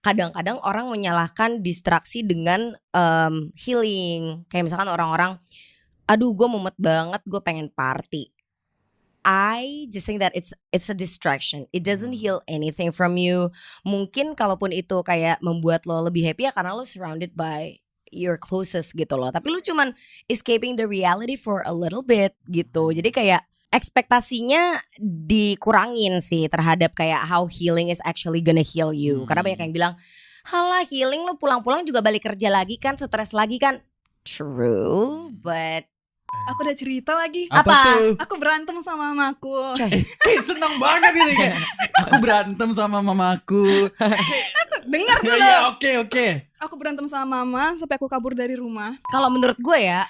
kadang-kadang orang menyalahkan distraksi dengan healing. Kayak misalkan orang-orang, aduh gue mumet banget, gue pengen party. I just think that it's a distraction. It doesn't heal anything from you. Mungkin kalaupun itu kayak membuat lo lebih happy ya karena lo surrounded by your closest gitu loh. Tapi lo cuman escaping the reality for a little bit gitu. Jadi kayak ekspektasinya dikurangin sih terhadap kayak how healing is actually gonna heal you. Karena banyak yang bilang, halah healing lo pulang-pulang juga balik kerja lagi kan, stres lagi kan. True, but Aku udah cerita lagi. Apa tuh? Aku berantem sama mamaku. Seneng banget ini kayak. Aku berantem sama mamaku. Dengar dulu. Ya, oke. Aku berantem sama mama sampai aku kabur dari rumah. kalau menurut gue ya,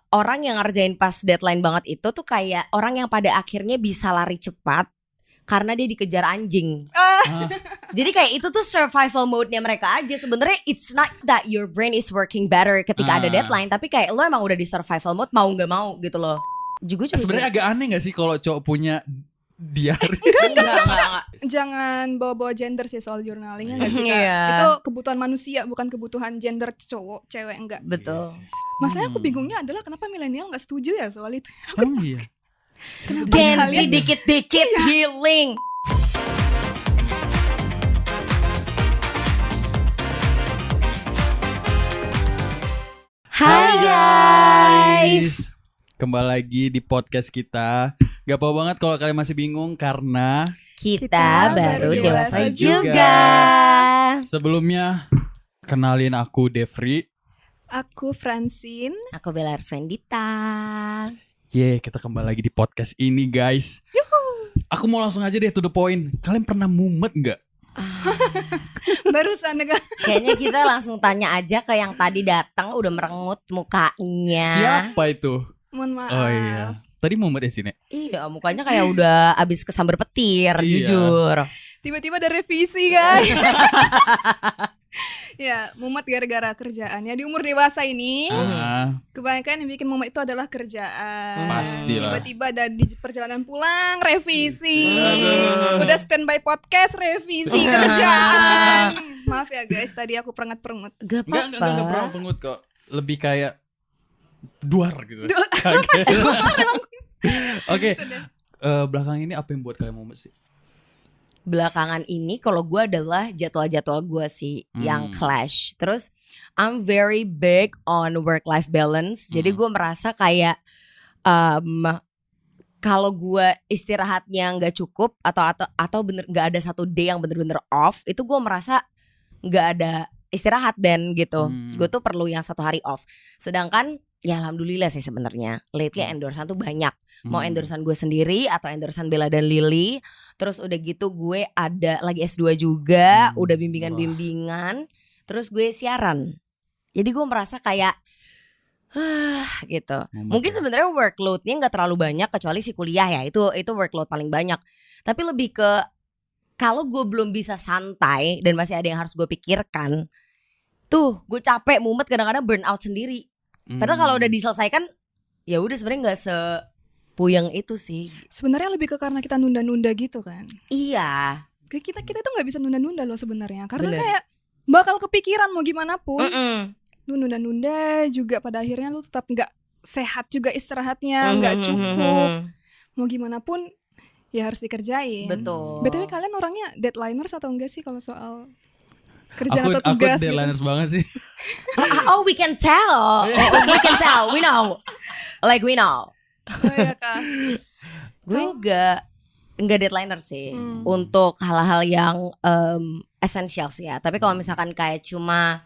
orang yang ngerjain pas deadline banget itu tuh kayak orang yang pada akhirnya bisa lari cepat karena dia dikejar anjing. Jadi kayak itu tuh survival mode-nya mereka aja. Sebenarnya it's not that your brain is working better ketika ada deadline, tapi kayak lo emang udah di survival mode mau nggak mau gitu loh. Juga Sebenarnya agak aneh gak sih kalau cowok punya diary? enggak. Jangan bawa-bawa gender sih soal journalingnya gak sih Kak? Iya. Itu kebutuhan manusia bukan kebutuhan gender cowok, cewek enggak. Betul. Masanya aku bingungnya adalah kenapa milenial gak setuju ya soal itu. Oh iya. Gen Z dikit-dikit healing. Hai guys. Kembali lagi di podcast kita. Gak apa banget kalau kalian masih bingung karena Kita baru dewasa juga. sebelumnya kenalin aku Devri. Aku Francine. Aku Bella Arswendita. Kita kembali lagi di podcast ini guys. Aku mau langsung aja deh to the point. Kalian pernah mumet gak? Barusan Kak. Kayaknya kita langsung tanya aja ke yang tadi datang udah merengut mukanya. Siapa itu? Mohon maaf. Oh iya. Tadi mumet ya sini. Iya, mukanya kayak udah abis kesambar petir, Iya. jujur. Tiba-tiba ada revisi kan. Ya, mumet gara-gara kerjaan. Ya di umur dewasa ini kebanyakan yang bikin mumet itu adalah kerjaan. Pastilah. Tiba-tiba dari di perjalanan pulang revisi. Udah standby podcast revisi kerjaan. Maaf ya guys, tadi aku perengut-perengut. Gak Enggak apa-apa. pernah pengut kok. Lebih kayak duar gitu. Oke. Belakang ini apa yang buat kalian mumet sih? Belakangan ini kalau gue adalah jadwal-jadwal gue sih yang clash. Terus I'm very big on work-life balance. Jadi gue merasa kayak kalau gue istirahatnya nggak cukup atau bener nggak ada satu day yang bener-bener off, itu gue merasa nggak ada istirahat dan gitu. Gue tuh perlu yang satu hari off. Sedangkan ya alhamdulillah sih sebenarnya lately endorsean tuh banyak. Mau endorsean gue sendiri atau endorsean Bella dan Lily. Terus udah gitu gue ada lagi S2 juga, udah bimbingan-bimbingan. Terus gue siaran. Jadi gue merasa kayak gitu. Mungkin sebenarnya workloadnya nggak terlalu banyak kecuali si kuliah ya. Itu workload paling banyak. Tapi lebih ke kalau gue belum bisa santai dan masih ada yang harus gue pikirkan, tuh gue capek, mumet, kadang-kadang burn out sendiri. Padahal kalau udah diselesaikan, ya udah sebenarnya nggak sepuyeng itu sih. Sebenarnya lebih ke karena kita nunda-nunda gitu kan. Iya. Kita itu nggak bisa nunda-nunda loh sebenarnya. Karena Bener. kayak bakal kepikiran mau gimana pun. Mm-mm. Lu nunda-nunda juga pada akhirnya lu tetap nggak sehat juga istirahatnya, nggak cukup. Mau gimana pun ya harus dikerjain. Betul. BTW kalian orangnya deadliners atau enggak sih kalau soal kerjaan atau Aku tugas gitu? deadliners banget sih. Oh, we can tell. We can tell. We know. Like we know. Oh, iya, Kak. Gue enggak deadliner sih untuk hal-hal yang essential sih ya. Tapi kalau misalkan kayak cuma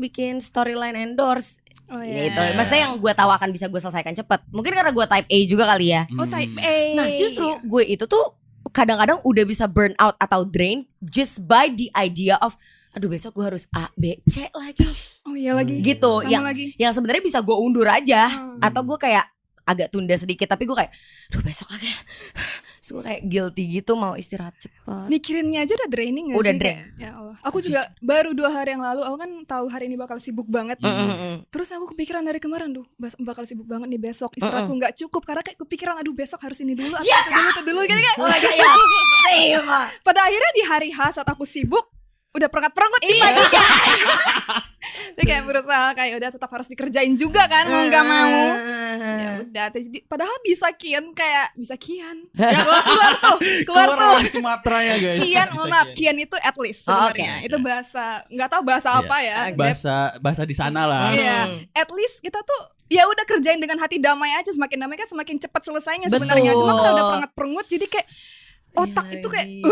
bikin storyline endorse, Oh ya iya. itu. Maksudnya yang gue tahu akan bisa gue selesaikan cepet. Mungkin karena gue type A juga kali ya. Oh type A. Nah justru gue itu tuh kadang-kadang udah bisa burn out atau drain just by the idea of aduh besok gue harus A, B, C lagi. Oh iya lagi. Gitu. Sama lagi. Yang sebenarnya bisa gue undur aja. Atau gue kayak agak tunda sedikit. Tapi gue kayak aduh besok lagi. Terus gue kayak guilty gitu mau istirahat cepat. Mikirinnya aja udah draining gak Udah sih? drain. Kayak, ya Allah. Aku juga baru 2 hari yang lalu, aku kan tahu hari ini bakal sibuk banget. Terus aku kepikiran dari kemarin, bakal sibuk banget nih besok. Istirahatku gak cukup karena kayak kepikiran aduh besok harus ini dulu, atau itu dulu gitu kan. Oh my god ya. Same. Pada akhirnya di hari H saat aku sibuk, udah perengat-perengut di paginya. Jadi kayak berusaha kayak udah tetap harus dikerjain juga kan, mau nggak mau. Ya udah, padahal bisa Kian. Ya keluar tuh. orang Sumatera ya guys. Kian, Bisa mohon maaf, Kian itu at least sebenarnya. Oke. Itu bahasa, nggak tahu bahasa apa ya. Bahasa di sana lah. Iya, at least kita tuh ya udah kerjain dengan hati damai aja. Semakin damai kan semakin cepat selesainya sebenarnya. Cuma karena udah perengat-perengut jadi kayak otak itu kayak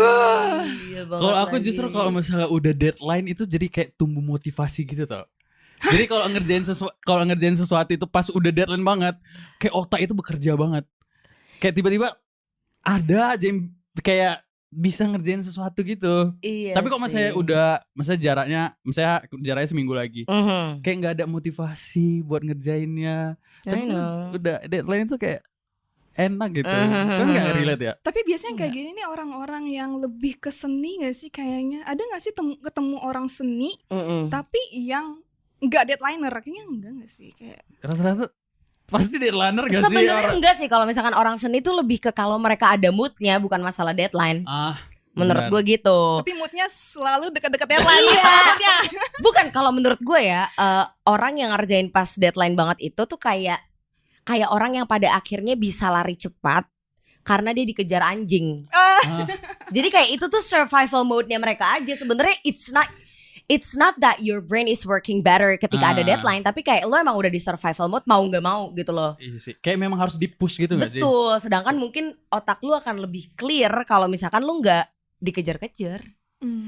Kalau aku justru kalau misalnya udah deadline itu jadi kayak tumbuh motivasi gitu tau. Jadi kalau ngerjain sesuatu itu pas udah deadline banget, kayak otak itu bekerja banget. Kayak tiba-tiba ada aja yang kayak bisa ngerjain sesuatu gitu. Iya. Tapi kok misalnya jaraknya seminggu lagi, kayak nggak ada motivasi buat ngerjainnya. Tapi udah deadline itu kayak enak gitu. Kan nggak relate ya? Tapi biasanya kayak gini nih orang-orang yang lebih ke seni gak sih kayaknya? Ada gak sih ketemu orang seni tapi yang nggak deadliner? Kayaknya enggak gak sih? Kayak Rata-rata pasti deadliner gak sih? Sebenarnya enggak sih, kalau misalkan orang seni tuh lebih ke kalau mereka ada moodnya, bukan masalah deadline. Menurut gue gitu. Tapi moodnya selalu dekat-dekat deadline. Iya. Maksudnya Bukan, kalau menurut gue ya, orang yang ngerjain pas deadline banget itu tuh kayak orang yang pada akhirnya bisa lari cepat karena dia dikejar anjing. Jadi kayak itu tuh survival mode-nya mereka aja. Sebenarnya it's not that your brain is working better ketika ada deadline, tapi kayak lo emang udah di survival mode mau nggak mau gitu loh. Iya sih. Kayak memang harus di-push gitu gak sih? Betul. Sedangkan mungkin otak lo akan lebih clear kalau misalkan lo nggak dikejar-kejar.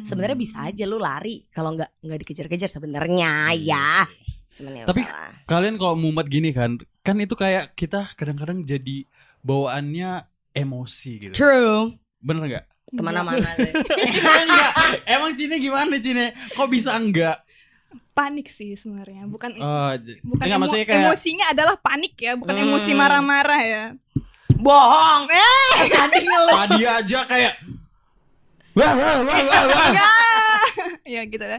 Sebenarnya bisa aja lo lari kalau nggak dikejar-kejar sebenarnya ya. Sebenarnya. Tapi kalian kalau mumet gini kan itu kayak kita kadang-kadang jadi bawaannya emosi gitu. True. Bener nggak? Kemana-mana deh. Enggak. Emang Cine gimana Cine? Kok bisa enggak? panik sih sebenarnya. Bukan enggak, maksudnya kayak emosinya adalah panik ya, bukan emosi marah-marah ya. Bohong. Tadi aja kayak wah. Ya gitu ya.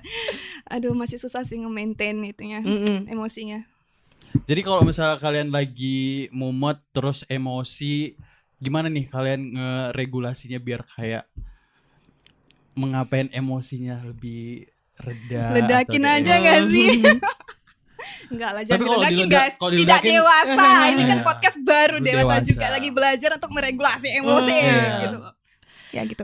Aduh, masih susah sih nge-maintain itunya, emosinya. Jadi kalau misalnya kalian lagi mumet terus emosi, gimana nih kalian ngeregulasinya biar kayak mengapain emosinya lebih reda? Ledakin aja gak sih? Enggak lah, jangan diledakin guys. Tidak dewasa. Ini kan podcast baru, dewasa juga. Lagi belajar untuk meregulasi emosi gitu loh. Ya gitu.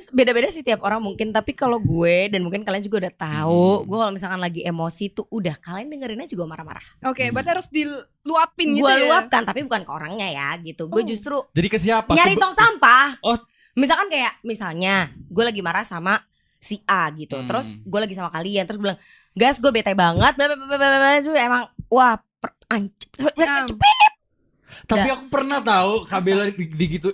Beda-beda sih tiap orang mungkin. Tapi kalau gue dan mungkin kalian juga udah tahu, gue kalau misalkan lagi emosi tuh udah kalian dengerinnya juga marah-marah. Oke, berarti harus diluapin gitu ya. Gue luapkan, tapi bukan ke orangnya ya gitu. Gue justru jadi ke siapa? Nyari tong sampah. Oh. Misalkan kayak misalnya gue lagi marah sama si A gitu. Terus gue lagi sama kalian, terus gue bilang, "Guys, gue bete banget." Itu emang wah, cepet. Tapi aku pernah tahu Kabela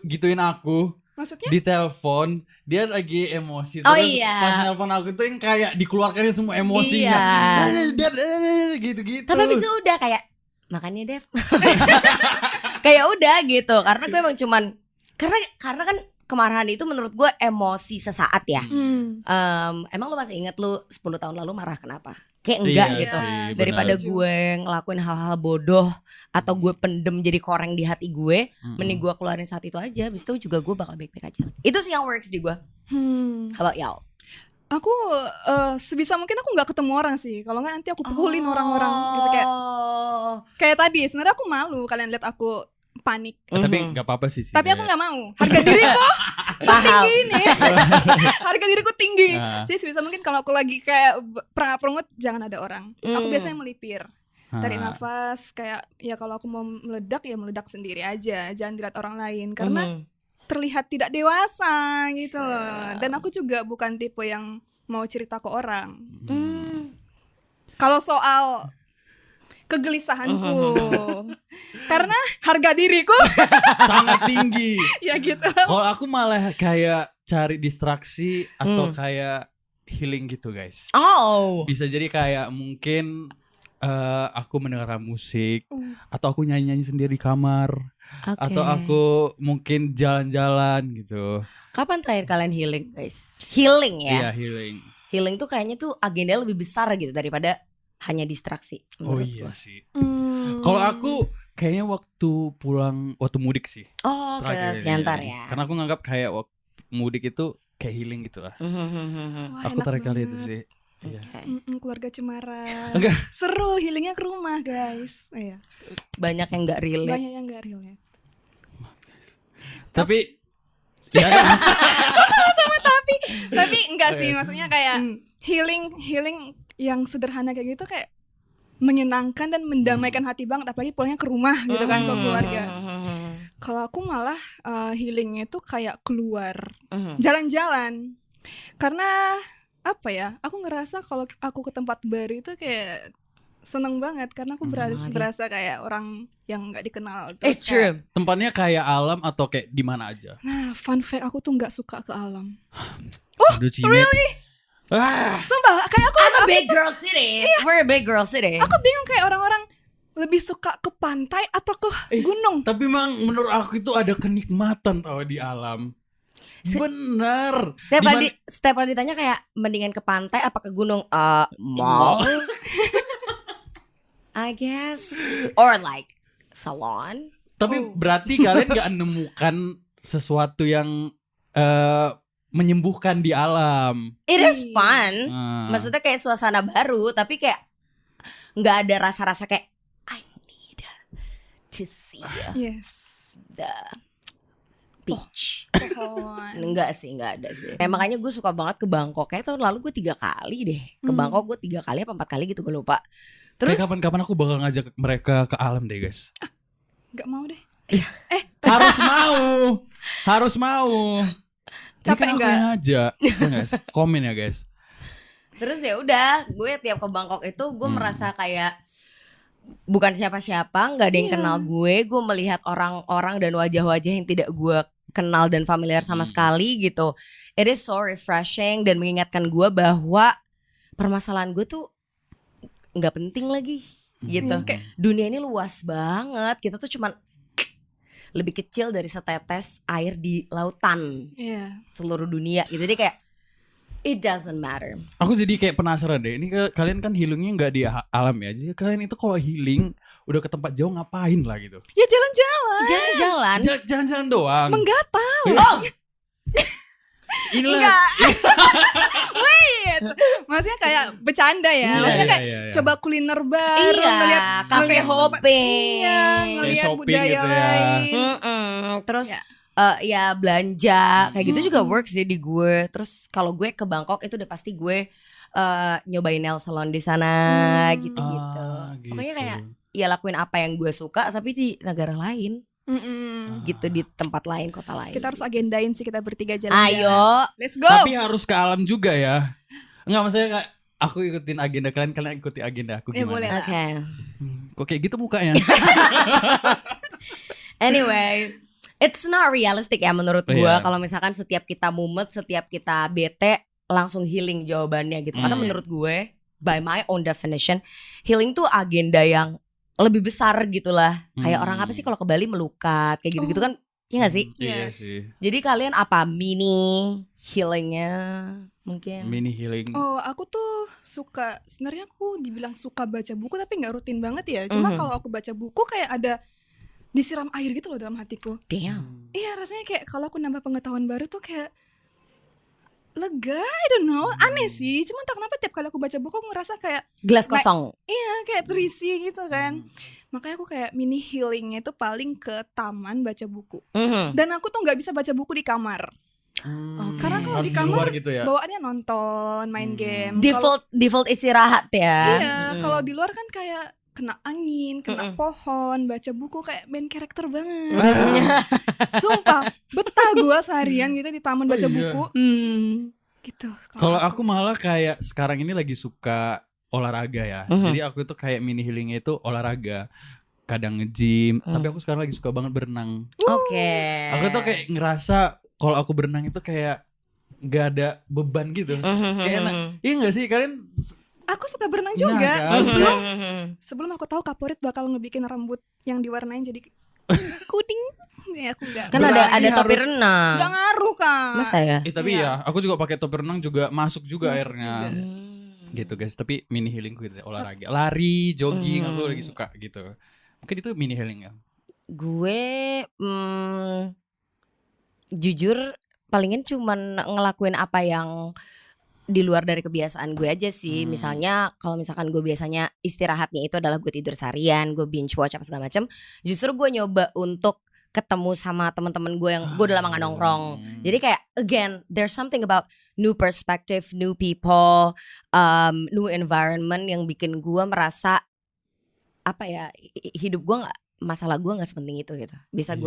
gituin aku. Maksudnya? Di telepon dia lagi emosi terus pas telepon aku tuh yang kayak dikeluarkannya semua emosinya. Gitu-gitu. Tapi abis itu udah kayak makanya Dev. Kayak udah gitu. Karena gue emang cuman karena kan kemarahan itu menurut gue emosi sesaat ya. Emang lo masih ingat lo 10 tahun lalu marah kenapa? Kayak enggak gitu. Daripada gue ngelakuin hal-hal bodoh atau gue pendem jadi koreng di hati gue, mending gue keluarin saat itu aja. Habis itu juga gue bakal baik-baik aja. Itu sih yang works di gue. How about y'all? Aku sebisa mungkin aku nggak ketemu orang sih. Kalau nggak nanti aku pukulin orang-orang gitu kayak tadi. Sebenarnya aku malu kalian lihat aku panik. Tapi nggak apa-apa sih. Tapi aku nggak mau. Harga diriku setinggi ini. Harga diriku tinggi. Jadi sebisa mungkin kalau aku lagi kayak perangap-perangap jangan ada orang. Aku biasanya melipir. Tarik nafas kayak ya kalau aku mau meledak ya meledak sendiri aja. Jangan dilihat orang lain karena terlihat tidak dewasa gitu loh. Dan aku juga bukan tipe yang mau cerita ke orang. Kalau soal kegelisahanku karena harga diriku sangat tinggi. Ya gitu. Kalau aku malah kayak cari distraksi atau kayak healing gitu guys. Bisa jadi kayak mungkin aku mendengarkan musik atau aku nyanyi-nyanyi sendiri di kamar. Atau aku mungkin jalan-jalan gitu. Kapan terakhir kalian healing guys? Healing ya? Iya, healing. Healing tuh kayaknya tuh agenda lebih besar gitu daripada hanya distraksi. Oh iya sih. Kalau aku kayaknya waktu mudik sih. Oh, ke Siantar ya. Karena aku nganggap kayak waktu mudik itu kayak healing gitu lah. Wah, Aku enak tarik kali itu banget. sih. Iya. Keluarga Cemara. Enggak. Seru healingnya ke rumah guys. Iya. Banyak yang nggak relate. Banyak yang gak real ya. Tapi ya, Tapi enggak sih, maksudnya kayak healing yang sederhana kayak gitu kayak menyenangkan dan mendamaikan hati banget, apalagi pulangnya ke rumah gitu kan ke keluarga. Kalau aku malah healingnya itu kayak keluar jalan-jalan, karena apa ya, aku ngerasa kalau aku ke tempat baru itu kayak seneng banget karena aku berasa kayak orang yang nggak dikenal. It's Terus true. tempatnya kayak alam atau kayak di mana aja? nah, fun fact, aku tuh nggak suka ke alam. Aduh, really? Sumpah, kayak aku I'm a big girl city. We're a big girl city. aku bingung kayak orang-orang lebih suka ke pantai atau ke gunung. Tapi memang menurut aku itu ada kenikmatan tau di alam. Bener. Setiap kali ditanya kayak mendingan ke pantai apa ke gunung? Mall. I guess. Or like salon. Tapi berarti kalian gak menemukan sesuatu yang menyembuhkan di alam. It is fun. Maksudnya Maksudnya kayak suasana baru, tapi kayak nggak ada rasa-rasa kayak I need to see Yes. the beach. Pohon. Enggak sih, enggak ada sih. Makanya gue suka banget ke Bangkok. Kayak tahun lalu gue 3 kali deh. Ke Bangkok gue 3 kali apa 4 kali gitu, gue lupa. Terus kayak kapan-kapan aku bakal ngajak mereka ke alam deh guys. Gak mau deh. Harus mau. Harus mau. Capek Ini kan aku nggak? yang ngajak. Ya guys, komen ya guys. Terus ya udah, gue tiap ke Bangkok itu gue merasa kayak bukan siapa-siapa, nggak ada yang kenal gue. Gue melihat orang-orang dan wajah-wajah yang tidak gue kenal dan familiar sama sekali gitu. It is so refreshing dan mengingatkan gue bahwa permasalahan gue tuh nggak penting lagi gitu. Kayak Dunia ini luas banget. Kita tuh cuman lebih kecil dari setetes air di lautan iya. seluruh dunia gitu. Jadi kayak it doesn't matter. Aku jadi kayak penasaran deh. Ini kalian kan healingnya nggak di alam ya. Jadi kalian itu kalau healing udah ke tempat jauh ngapain lah gitu? Ya jalan-jalan. Jalan-jalan. Jalan-jalan doang. Menggatal. Inilah. Wait. Maksudnya kayak bercanda ya. Maksudnya kayak iya. coba kuliner baru, ngeliat cafe ngeliat- hopping. Iya, ngeliat shopping budaya gitu ya. lain. Terus Ya. ya belanja kayak gitu juga works sih di gue. Terus kalau gue ke Bangkok itu udah pasti gue nyobain nail salon di sana gitu-gitu. Gitu. Pokoknya kayak ya lakuin apa yang gue suka tapi di negara lain gitu, di tempat lain, kota lain. Kita harus agendain sih, kita bertiga jalan-jalan. Ayo. Let's go. Tapi harus ke alam juga ya. Enggak, maksudnya kayak aku ikutin agenda kalian ikuti agenda aku Ya, gimana? boleh. Oke. Kok kayak gitu mukanya? Anyway, it's not realistic ya menurut gue. Iya. Kalau misalkan setiap kita mumet, setiap kita bete, langsung healing jawabannya gitu. Karena menurut gue, by my own definition, healing tuh agenda yang lebih besar gitulah. Kayak orang apa sih kalau ke Bali melukat, kayak gitu-gitu kan. Iya gak sih? Iya Yes. sih. Jadi kalian apa mini healingnya mungkin? Mini healing. Oh, aku tuh suka, sebenarnya aku dibilang suka baca buku tapi nggak rutin banget ya. Cuma kalau aku baca buku kayak ada disiram air gitu loh dalam hatiku. Damn. Iya, rasanya kayak kalau aku nambah pengetahuan baru tuh kayak lega, I don't know, aneh sih. Cuma entah kenapa tiap kali aku baca buku aku ngerasa kayak Gelas kosong. iya, kayak terisi gitu kan. Makanya aku kayak mini healingnya itu paling ke taman baca buku. Dan aku tuh nggak bisa baca buku di kamar. Karena kalau Harus di kamar luar gitu ya. bawaannya nonton, main game. Default istirahat ya. Iya, kalau di luar kan kayak kena angin, kena pohon, baca buku kayak main karakter banget. Sumpah, betah gua seharian gitu di taman baca buku. Gitu. Kalau aku malah kayak sekarang ini lagi suka olahraga ya. Jadi aku tuh kayak mini healingnya itu olahraga. Kadang nge-gym, tapi aku sekarang lagi suka banget berenang. Oke. Aku tuh kayak ngerasa kalau aku berenang itu kayak gak ada beban gitu. Kayak enak. Iya gak sih kalian? aku suka berenang Nah, juga. kan? Sebelum aku tahu Kaporit bakal ngebikin rambut yang diwarnain jadi kuning. Ya aku enggak. Kan Berarti ada topi harus- renang. Enggak ngaruh, Kak. Masa ya? Tapi Iya. ya, aku juga pakai topi renang juga masuk juga Masuk airnya. juga. Gitu guys, tapi mini healingku gitu olahraga. Lari, jogging aku lagi suka gitu. Mungkin itu mini healing ya. Gue jujur palingin cuman ngelakuin apa yang di luar dari kebiasaan gue aja sih. Misalnya kalau misalkan gue biasanya istirahatnya itu adalah gue tidur seharian, gue binge watch apa segala macam, justru gue nyoba untuk ketemu sama teman-teman gue yang gue udah lama gak nongkrong. Jadi kayak again there's something about new perspective, new people, new environment yang bikin gue merasa apa ya, hidup gue nggak, masalah gue nggak sepenting itu gitu. Bisa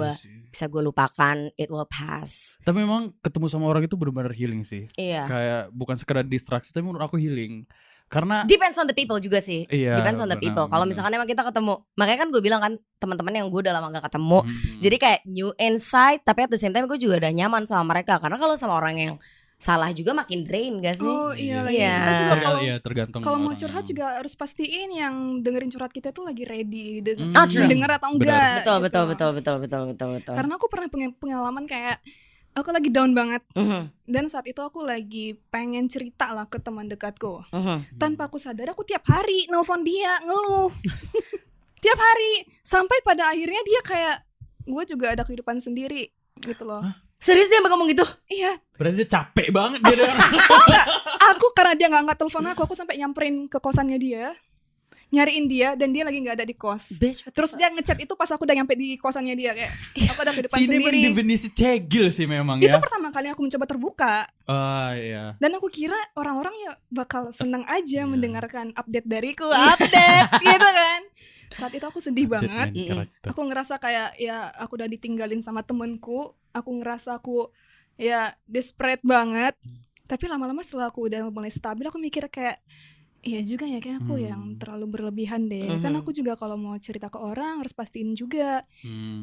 gue lupakan, it will pass. Tapi memang ketemu sama orang itu benar-benar healing sih. Iya. Kayak bukan sekedar distraksi, tapi menurut aku healing. Karena depends on the people juga sih. Iya, Depends on the people. Kalau misalkan emang kita ketemu, makanya kan gue bilang kan teman-teman yang gue udah lama gak ketemu, jadi kayak new insight, tapi at the same time gue juga udah nyaman sama mereka. Karena kalau sama orang yang salah juga makin drain gak sih? Oh iya lagi. Iya. Kita juga tergantung kalau mau orang curhat yang- juga harus pastiin yang dengerin curhat kita tuh lagi ready true. denger atau enggak. Betul, gitu. betul. Karena aku pernah punya pengalaman kayak aku lagi down banget. Mhm, Dan saat itu aku lagi pengen cerita lah ke teman dekatku. mhm. Tanpa aku sadar aku tiap hari nelfon dia ngeluh. Tiap hari sampai pada akhirnya dia kayak gue juga ada kehidupan sendiri gitu loh. Serius dia ngomong gitu? Iya. Berarti dia capek banget dia denger. Aku karena dia nggak angkat telepon aku sampai nyamperin ke kosannya dia, nyariin dia dan dia lagi nggak ada di kos. Bitch, Terus dia ngechat itu pas aku udah nyampe di kosannya dia kayak aku ada kehidupan Sini sendiri. definisi cegil sih memang Itu ya. pertama kali aku mencoba terbuka. Iya. Dan aku kira orang-orang ya bakal senang aja Iya. mendengarkan update dariku, update gitu kan. Saat itu aku sedih Update banget. main karakter. Aku ngerasa kayak ya aku udah ditinggalin sama temenku. Aku ngerasa aku ya desperate banget. Tapi lama-lama setelah aku udah mulai stabil, aku mikir kayak iya juga ya, kayak aku yang terlalu berlebihan deh. Kan aku juga kalau mau cerita ke orang harus pastiin juga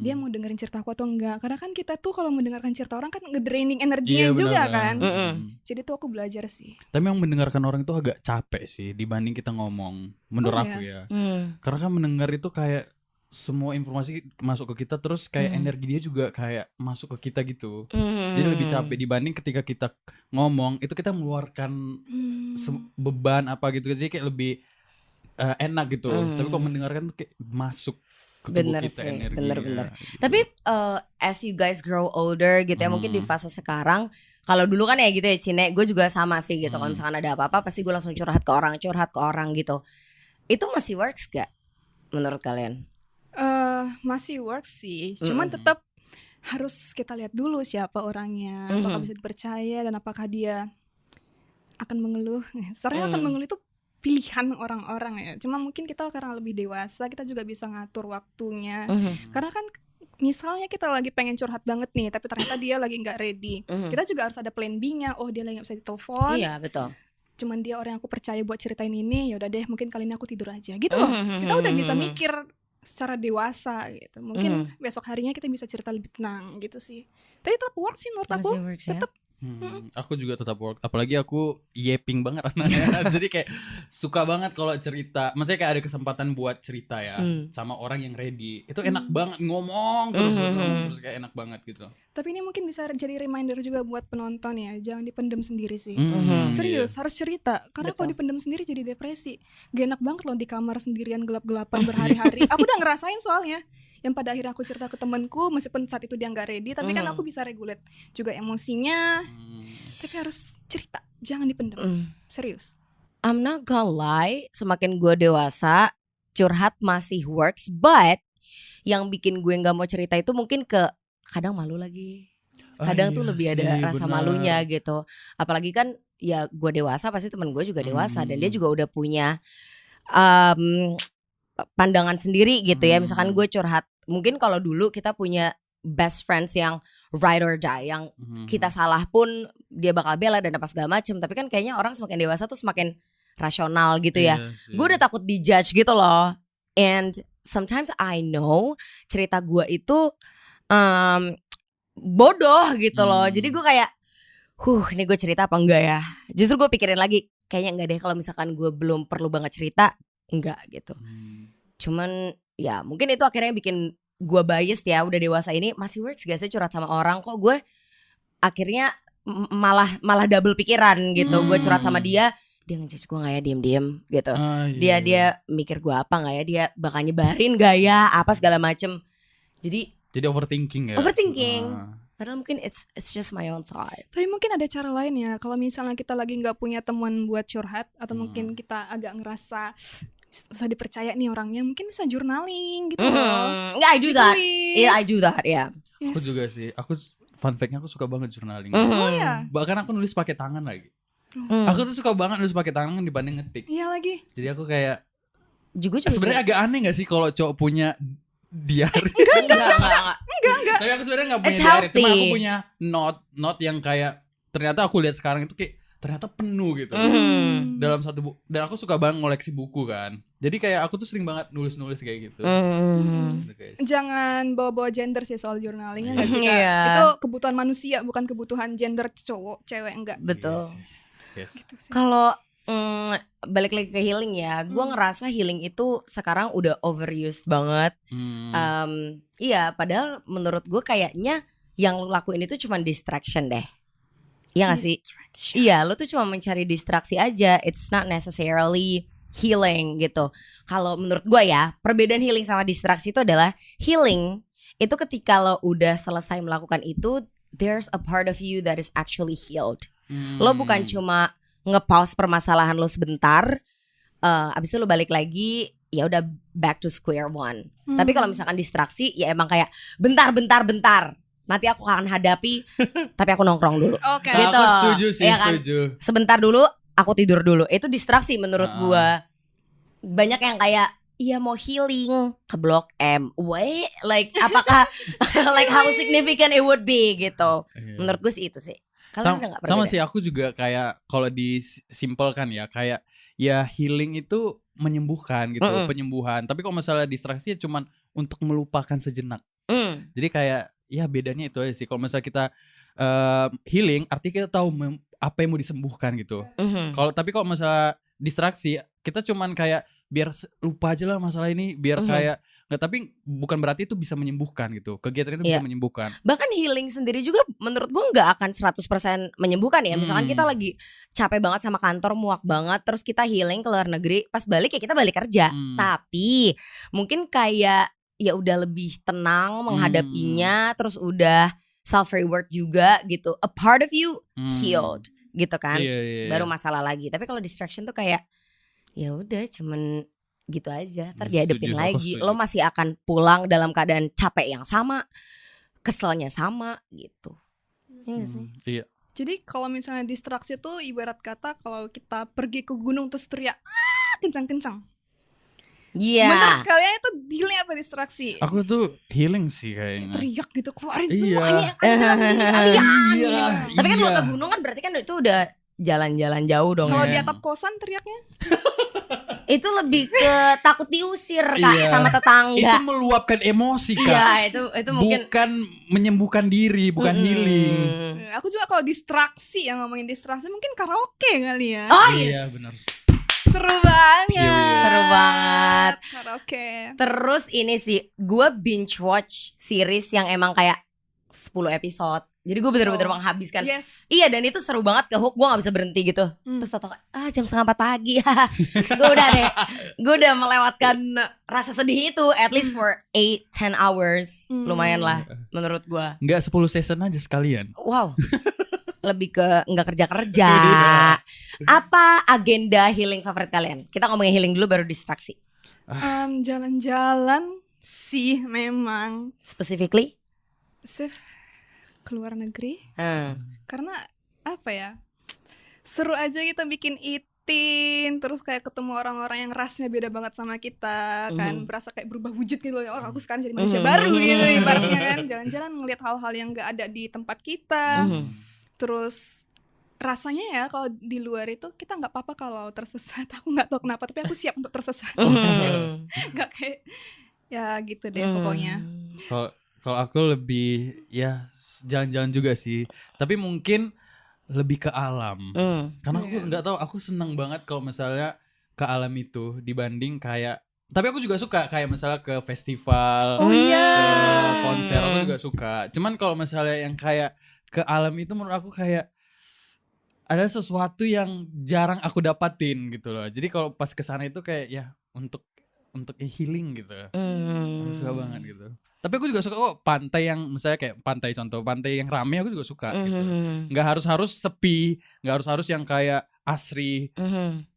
dia mau dengerin cerita aku atau enggak. Karena kan kita tuh kalau mendengarkan cerita orang kan ngedraining energinya Iya, juga benar, kan. benar. Jadi tuh aku belajar sih. Tapi yang mendengarkan orang itu agak capek sih dibanding kita ngomong. Menurut Oh, aku ya. Hmm. Karena kan mendengar itu kayak semua informasi masuk ke kita, terus kayak energi dia juga kayak masuk ke kita gitu. Jadi lebih capek dibanding ketika kita ngomong itu kita mengeluarkan beban apa gitu. Jadi kayak lebih enak gitu. Tapi kalau mendengarkan tuh kayak masuk ke tubuh Bener kita sih, energi. bener. Gitu. Tapi as you guys grow older gitu ya, mungkin di fase sekarang, kalau dulu kan ya gitu ya Cine, gue juga sama sih gitu. Kalau misalkan ada apa-apa pasti gue langsung curhat ke orang gitu. Itu masih works gak menurut kalian? Masih works sih. Cuman tetap harus kita lihat dulu siapa orangnya, apakah bisa dipercaya dan apakah dia akan mengeluh. Sebenarnya akan mengeluh itu pilihan orang-orang ya. Cuma mungkin kita karena lebih dewasa, kita juga bisa ngatur waktunya. Karena kan misalnya kita lagi pengen curhat banget nih, tapi ternyata dia lagi nggak ready. Kita juga harus ada plan B-nya. Oh, dia lagi nggak bisa ditelepon. Iya betul. Cuman dia orang yang aku percaya buat ceritain ini. Ya udah deh, mungkin kali ini aku tidur aja. Gitu loh. Kita udah bisa mikir secara dewasa gitu. Mungkin besok harinya kita bisa cerita lebih tenang gitu sih. Tapi tetap work sih menurut aku. Masih works ya? Tetap. Aku juga tetap work. Apalagi aku yeping banget anaknya. Jadi kayak suka banget kalau cerita. Maksudnya kayak ada kesempatan buat cerita ya sama orang yang ready. Itu enak banget ngomong terus kayak enak banget gitu. Tapi ini mungkin bisa jadi reminder juga buat penonton ya. Jangan dipendam sendiri sih. Serius, harus cerita. Karena kalau dipendam sendiri jadi depresi. Gak enak banget loh di kamar sendirian gelap-gelapan berhari-hari. Aku udah ngerasain soalnya. Yang pada akhirnya aku cerita ke temanku, meskipun saat itu dia gak ready, tapi kan aku bisa regulate juga emosinya. Tapi harus cerita, jangan dipendam. Serius. I'm not gonna lie, semakin gue dewasa, curhat masih works, but yang bikin gue gak mau cerita itu mungkin ke kadang malu lagi. Kadang tuh lebih ada rasa malunya gitu. Apalagi kan ya gue dewasa, pasti teman gue juga dewasa dan dia juga udah punya pandangan sendiri gitu ya. Misalkan gue curhat, mungkin kalau dulu kita punya best friends yang ride or die, yang kita salah pun dia bakal bela dan apa segala macem. Tapi kan kayaknya orang semakin dewasa tuh semakin rasional gitu ya. Gue udah takut dijudge gitu loh. And sometimes I know cerita gue itu bodoh gitu loh. Jadi gue kayak ini gue cerita apa enggak ya. Justru gue pikirin lagi, kayaknya enggak deh kalau misalkan gue belum perlu banget cerita. Enggak gitu. Cuman ya mungkin itu akhirnya bikin gue biased ya. Udah dewasa ini masih works gak sih curhat sama orang. Kok gue akhirnya malah double pikiran gitu. Gue curhat sama dia ngejudge gue gak ya, diem-diem gitu. Dia mikir gue apa gak ya, dia bakal nyebarin gak ya, apa segala macem. Jadi overthinking ya. Overthinking. Padahal mungkin it's just my own thought. Tapi mungkin ada cara lain ya. Kalau misalnya kita lagi nggak punya teman buat curhat, atau mungkin kita agak ngerasa susah dipercaya nih orangnya, mungkin bisa journaling gitu loh. Yeah, I do that. Ditulis. Yeah, I do that. Yeah. Yes. Aku juga sih. Fun fact-nya aku suka banget journaling. Oh ya. Bahkan aku nulis pakai tangan lagi. Aku tuh suka banget nulis pakai tangan dibanding ngetik. Iya lagi. Jadi aku kayak Juga sebenarnya agak aneh gak sih kalau cowok punya diary? enggak. Tapi aku sebenarnya gak punya It's diary. Cuma healthy. aku punya note yang kayak ternyata aku lihat sekarang itu kayak ternyata penuh gitu. Dalam satu buku. Dan aku suka banget ngoleksi buku kan. Jadi kayak aku tuh sering banget nulis-nulis kayak gitu. Gitu, guys. Jangan bawa-bawa gender sih soal journalingnya nggak sih Kak? Iya. Itu kebutuhan manusia, bukan kebutuhan gender cowok, cewek enggak. Betul. Yes. Gitu sih. Kalau balik lagi ke healing ya, gue ngerasa healing itu sekarang udah overused banget. Iya, padahal menurut gue kayaknya yang lo lakuin itu cuma distraction deh. Iya gak sih? Iya, lo tuh cuma mencari distraksi aja. It's not necessarily healing gitu. Kalau menurut gue ya, perbedaan healing sama distraksi itu adalah healing itu ketika lo udah selesai melakukan itu, there's a part of you that is actually healed. Lo bukan cuma nge-pause permasalahan lo sebentar, abis itu lo balik lagi, ya udah back to square one. Tapi kalau misalkan distraksi, ya emang kayak bentar, nanti aku akan hadapi, tapi aku nongkrong dulu. Oke. Gitu. Aku setuju sih, Iya kan? setuju. Sebentar dulu, aku tidur dulu. Itu distraksi menurut gua. Banyak yang kayak, iya mau healing ke Blok M. Wait, like apakah like how significant it would be gitu. Menurut gue sih itu sih. Kalian ada nggak Sama perbedaan? sih, aku juga kayak kalau disimpelkan ya, kayak ya healing itu menyembuhkan gitu, penyembuhan. Tapi kalau masalah distraksi ya cuman untuk melupakan sejenak. Jadi kayak ya bedanya itu aja sih. Kalau misalnya kita healing, artinya kita tahu apa yang mau disembuhkan gitu. Tapi kalau masalah distraksi, kita cuman kayak biar lupa aja lah masalah ini, biar kayak nggak, tapi bukan berarti itu bisa menyembuhkan gitu. Kegiatan itu bisa menyembuhkan. Bahkan healing sendiri juga menurut gue nggak akan 100% menyembuhkan ya. Misalkan kita lagi capek banget sama kantor, muak banget, terus kita healing ke luar negeri, pas balik ya kita balik kerja. Tapi mungkin kayak ya udah lebih tenang menghadapinya, terus udah self reward juga gitu. A part of you healed gitu kan. Iya. Baru masalah lagi. Tapi kalau distraction tuh kayak ya udah cuman gitu aja, ntar Ya, dihadapin setuju, aku lagi. setuju. Lo masih akan pulang dalam keadaan capek yang sama, keselnya sama gitu. Iya gak sih? Iya. Jadi kalau misalnya distraksi tuh ibarat kata kalau kita pergi ke gunung terus teriak kencang-kencang. Iya. Menurut kalian itu healing apa distraksi? Aku tuh healing sih kayaknya. Teriak gitu, keluarin Iya. semuanya yang ada dalam diri kalian. Iya. Tapi kan kalau ke gunung kan berarti kan itu udah jalan-jalan jauh dong. Kalau ya. di atap kosan teriaknya? Itu lebih ke takut diusir Kak Iya. sama tetangga. Itu meluapkan emosi Kak. Iya, itu mungkin Bukan menyembuhkan diri, bukan healing. Aku juga kalau distraksi, yang ngomongin distraksi mungkin karaoke kali ya. Oh Iya yes. benar. Seru banget. Iya. Seru banget. Karaoke. Terus ini sih, gue binge watch series yang emang kayak 10 episode. Jadi gue bener-bener menghabiskan. Yes. Iya, dan itu seru banget, ke hook, gue gak bisa berhenti gitu. Terus tau jam 3:30 pagi. Terus gue udah deh, gue udah melewatkan rasa sedih itu at least for 8-10 hours. Lumayan lah menurut gue. Enggak 10 season aja sekalian. Wow. Lebih ke nggak kerja-kerja. Apa agenda healing favorit kalian? Kita ngomongin healing dulu baru distraksi. Jalan-jalan sih memang. Specifically? Keluar negeri. Karena apa ya, seru aja kita bikin eating, terus kayak ketemu orang-orang yang rasnya beda banget sama kita kan, berasa kayak berubah wujud gitu loh. Oh, aku sekarang jadi manusia baru gitu ibaratnya kan. Jalan-jalan ngelihat hal-hal yang gak ada di tempat kita. Terus rasanya ya kalau di luar itu kita nggak apa-apa kalau tersesat. Aku nggak tahu kenapa, tapi aku siap untuk tersesat. Nggak kayak ya gitu deh pokoknya. Kalau aku lebih ya jalan-jalan juga sih, tapi mungkin lebih ke alam. Karena aku nggak tahu, aku senang banget kalau misalnya ke alam itu dibanding kayak. Tapi aku juga suka kayak misalnya ke festival, ke konser, aku juga suka. Cuman kalau misalnya yang kayak ke alam itu menurut aku kayak ada sesuatu yang jarang aku dapatin gitu loh. Jadi kalau pas kesana itu kayak ya untuk healing gitu. Aku suka banget gitu. Tapi aku juga suka kok pantai yang misalnya kayak pantai yang rame aku juga suka gitu. Nggak harus sepi, nggak harus yang kayak asri.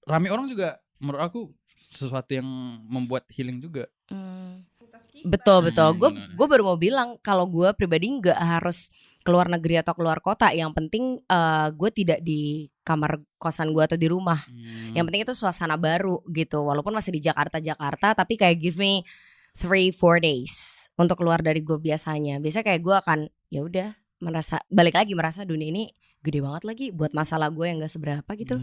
Rame orang juga menurut aku sesuatu yang membuat healing juga. Betul. Gue baru mau bilang kalau gue pribadi nggak harus keluar negeri atau keluar kota. Yang penting gue tidak di kamar kosan gue atau di rumah. Yang penting itu suasana baru gitu. Walaupun masih di Jakarta, tapi kayak give me 3-4 days untuk keluar dari gue biasanya. Biasanya kayak gue akan ya udah merasa dunia ini gede banget lagi buat masalah gue yang gak seberapa gitu.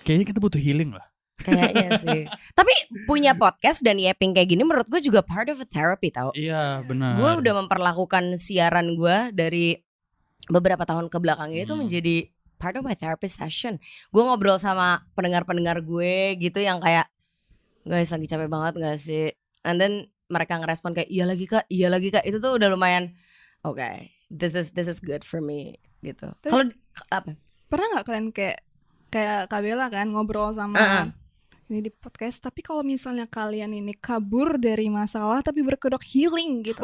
Kayaknya kita butuh healing lah. Kayaknya sih. Tapi punya podcast dan yapping kayak gini menurut gue juga part of a therapy tau. Iya benar. Gue udah memperlakukan siaran gue dari beberapa tahun ke belakang ini tuh menjadi part of my therapy session. Gue ngobrol sama pendengar-pendengar gue gitu yang kayak, guys lagi capek banget gak sih? And then mereka ngerespon kayak iya lagi kak. Itu tuh udah lumayan okay, this is good for me gitu. Kalau apa? Pernah nggak kalian kayak Kak Bella kan ngobrol sama ini di podcast, tapi kalau misalnya kalian ini kabur dari masalah tapi berkedok healing gitu.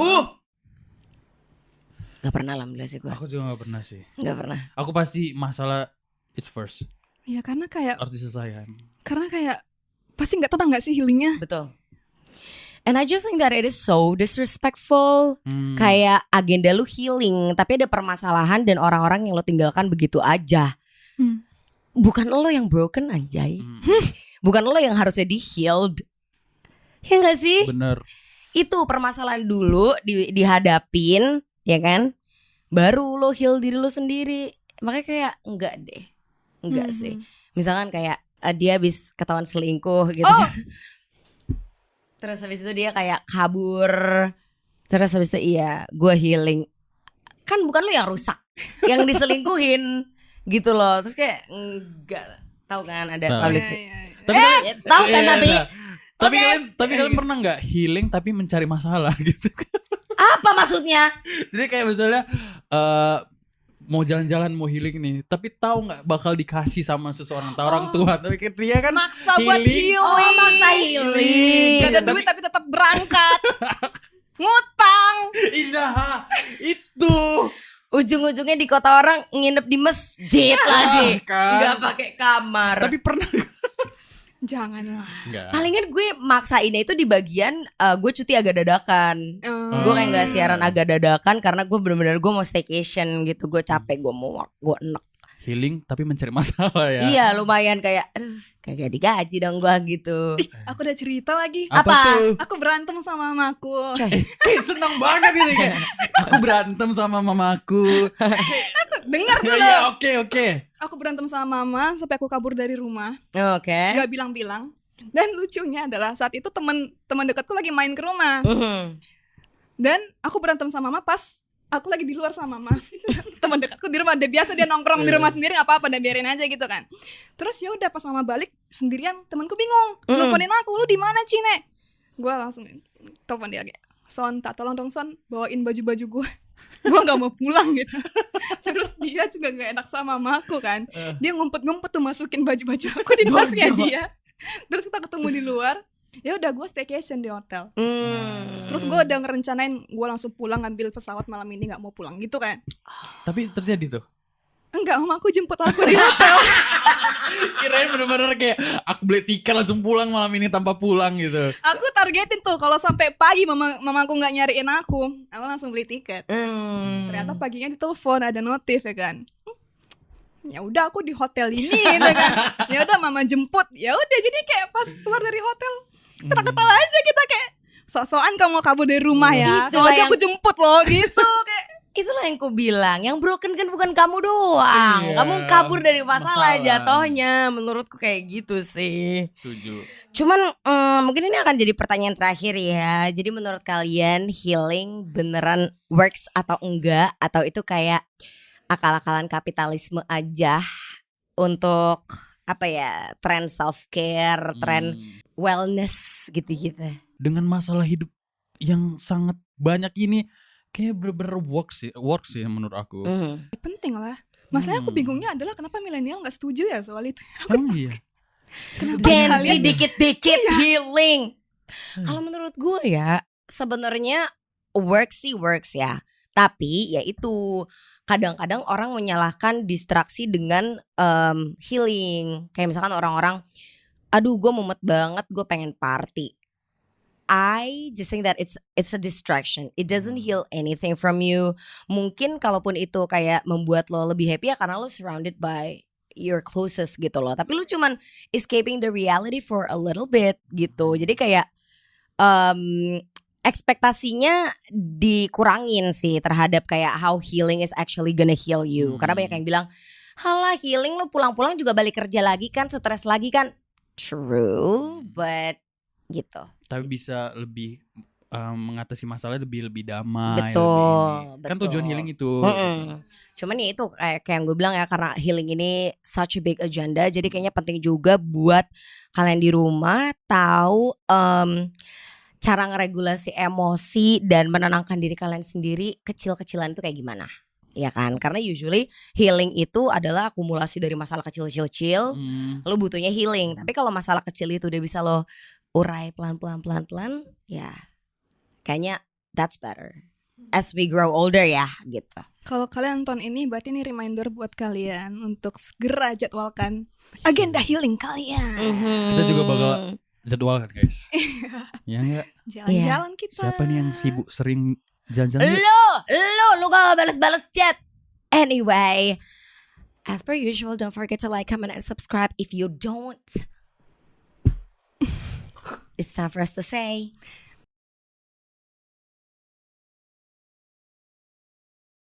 Gak pernah alhamdulillah sih gue. Aku juga gak pernah sih. Gak pernah. Aku pasti masalah it's first. Iya karena kayak harus diselesaikan. Karena kayak pasti nggak tenang nggak sih healingnya. Betul. And I just think that it is so disrespectful. Kayak agenda lu healing, tapi ada permasalahan dan orang-orang yang lo tinggalkan begitu aja. Bukan lo yang broken anjay. Bukan lo yang harusnya di-healed. Ya gak sih? Bener. Itu permasalahan dulu dihadapin, ya kan? Baru lo heal diri lo sendiri. Makanya kayak enggak deh. Enggak sih. Misalkan kayak dia habis ketahuan selingkuh gitu kan. Terus habis itu dia kayak kabur. Terus habis itu iya gue healing. Kan bukan lo yang rusak, yang diselingkuhin gitu loh. Terus kayak enggak. Tahu kan ada public tahu kan tapi kalian pernah nggak healing tapi mencari masalah gitu? Apa maksudnya? Jadi kayak misalnya mau jalan-jalan mau healing nih, tapi tahu nggak bakal dikasih sama seseorang atau orang tua, tapi dia kan maksa buat healing. Maksa healing. Gak ada duit tapi tetap berangkat. Ngutang. Indah itu. Ujung-ujungnya di kota orang nginep di masjid lagi, kan? nggak pakai kamar. Tapi pernah janganlah. Palingan gue maksainnya itu di bagian gue cuti agak dadakan. Gue kayak nggak siaran agak dadakan karena gue bener-bener gue mau staycation gitu. Gue capek, gue enek. Healing tapi mencari masalah ya. Iya lumayan kayak kagak digaji dong gue gitu. Aku udah cerita lagi. Apa? Aku berantem sama mamaku. Seneng banget ini kayak aku berantem sama mamaku. Dengar dulu. Ya oke. Aku berantem sama mama sampai aku kabur dari rumah. Oke. Gak bilang-bilang. Dan lucunya adalah saat itu teman dekatku lagi main ke rumah. Dan aku berantem sama mama pas aku lagi di luar sama mama. Teman dekatku di rumah, dia biasa dia nongkrong di rumah sendiri nggak apa-apa, dan biarin aja gitu kan. Terus ya udah pas mama balik sendirian, temanku bingung, nelfonin aku, lu di mana Cine? Gue langsung telepon dia kayak, Son, tak tolong dong Son, bawain baju-baju gue. Gue nggak mau pulang gitu. Terus dia juga nggak enak sama mamaku kan. Dia ngumpet-ngumpet tuh masukin baju-baju aku di tasnya dia. Terus kita ketemu di luar. Ya udah gue staycation di hotel. Terus gue udah ngerencanain gue langsung pulang ngambil pesawat malam ini, nggak mau pulang gitu kan. Tapi terjadi tuh? Enggak, mama aku jemput aku di hotel. Kirain bener-bener kayak aku beli tiket langsung pulang malam ini tanpa pulang gitu. Aku targetin tuh kalau sampai pagi mamaku nggak nyariin aku langsung beli tiket. Ternyata paginya ditelepon ada notif ya kan. Ya udah aku di hotel ini gitu kan. Ya udah mama jemput. Ya udah jadi kayak pas keluar dari hotel ketawa-ketawa aja kita kayak sok-sokan kamu kabur dari rumah ya. Kalau aja aku jemput loh gitu kayak. Itulah yang ku bilang, yang broken kan bukan kamu doang. Kamu kabur dari masalah jatohnya. Menurutku kayak gitu sih. Setuju. Cuman mungkin ini akan jadi pertanyaan terakhir ya. Jadi menurut kalian healing beneran works atau enggak? Atau itu kayak akal-akalan kapitalisme aja untuk apa ya, tren self care, tren wellness gitu-gitu. Dengan masalah hidup yang sangat banyak ini kayak bener-bener works sih menurut aku. Penting lah. Masalahnya aku bingungnya adalah kenapa milenial gak setuju ya soal itu. Iya. Gen Z dikit-dikit healing. Kalau menurut gue ya sebenarnya works ya. Tapi ya itu kadang-kadang orang menyalahkan distraksi dengan healing. Kayak misalkan orang-orang, aduh gue mumet banget, gue pengen party. I just think that it's a distraction. It doesn't heal anything from you. Mungkin kalaupun itu kayak membuat lo lebih happy ya karena lo surrounded by your closest gitu loh. Tapi lo cuman escaping the reality for a little bit gitu. Jadi kayak ekspektasinya dikurangin sih terhadap kayak how healing is actually gonna heal you. Karena banyak yang bilang, halah healing lo pulang-pulang juga balik kerja lagi kan, stres lagi kan. True, but gitu. Tapi bisa lebih mengatasi masalah lebih damai. Betul. Kan tujuan healing itu. Cuman ya itu kayak yang gue bilang ya, karena healing ini such a big agenda, jadi kayaknya penting juga buat kalian di rumah tahu cara ngeregulasi emosi dan menenangkan diri kalian sendiri kecil-kecilan itu kayak gimana. Ya kan, karena usually healing itu adalah akumulasi dari masalah kecil-kecil. Lo butuhnya healing. Tapi kalau masalah kecil itu udah bisa lo urai pelan-pelan, ya kayaknya that's better as we grow older ya gitu. Kalau kalian nonton ini berarti ini reminder buat kalian untuk segera jadwalkan agenda healing kalian. Kita juga bakal jadwalkan guys. Ya enggak? Jalan-jalan kita. Siapa nih yang sibuk sering jalan-jalan? Lu gak balas-balas chat. Anyway, as per usual, don't forget to like, comment, and subscribe. If you don't, it's time for us to say